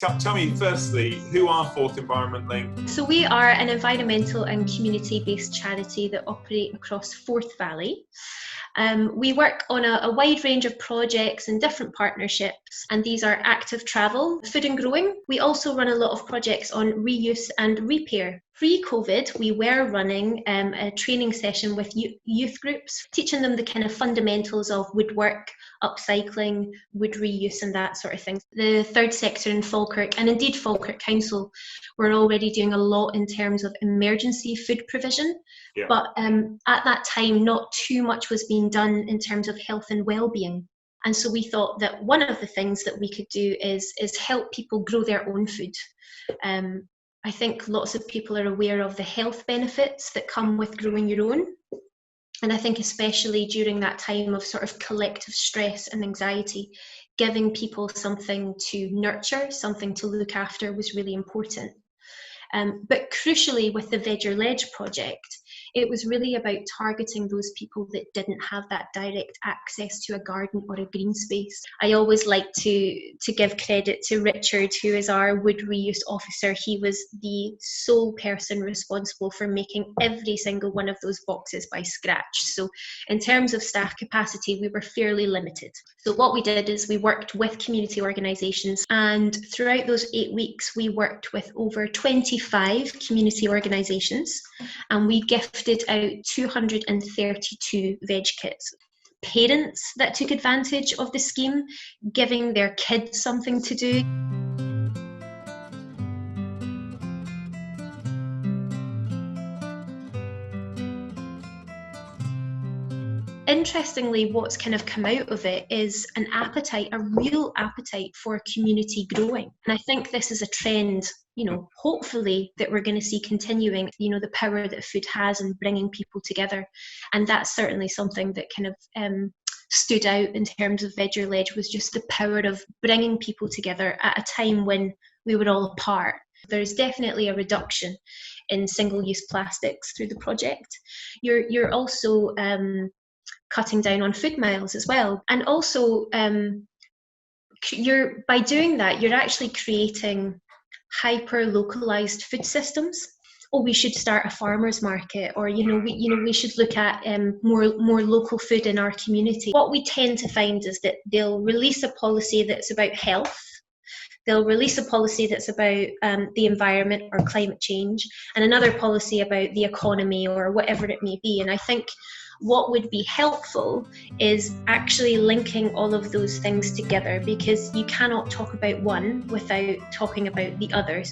Tell me firstly, who are Fourth Environment Link? So we are an environmental and community-based charity that operate across Forth Valley. We work on a wide range of projects and different partnerships, and these are active travel, food and growing. We also run a lot of projects on reuse and repair. Pre-COVID, we were running a training session with youth groups, teaching them the kind of fundamentals of woodwork, upcycling, wood reuse and that sort of thing. The third sector in Falkirk, and indeed Falkirk Council, were already doing a lot in terms of emergency food provision. Yeah. But at that time, not too much was being done in terms of health and well-being. And so we thought that one of the things that we could do is help people grow their own food. I think lots of people are aware of the health benefits that come with growing your own. And I think especially during that time of sort of collective stress and anxiety, giving people something to nurture, something to look after was really important. But crucially with the Veg Your Ledge project, it was really about targeting those people that didn't have that direct access to a garden or a green space. I always like to give credit to Richard, who is our wood reuse officer. He was the sole person responsible for making every single one of those boxes by scratch. So in terms of staff capacity, we were fairly limited. So what we did is we worked with community organisations, and throughout those 8 weeks, we worked with over 25 community organisations, and we gifted out 232 veg kits. Parents that took advantage of the scheme, giving their kids something to do. Interestingly, what's kind of come out of it is an appetite, a real appetite for community growing. And I think this is a trend, hopefully that we're going to see continuing, the power that food has in bringing people together. And that's certainly something that kind of stood out in terms of Veg Your Ledge, was just the power of bringing people together at a time when we were all apart. There's definitely a reduction in single-use plastics through the project. You're also cutting down on food miles as well. And also, by doing that, you're actually creating hyper-localized food systems. We should start a farmers market, or we should look at more local food in our community. What we tend to find is that they'll release a policy that's about health. They'll release a policy that's about the environment or climate change, and another policy about the economy or whatever it may be. And I think what would be helpful is actually linking all of those things together, because you cannot talk about one without talking about the others.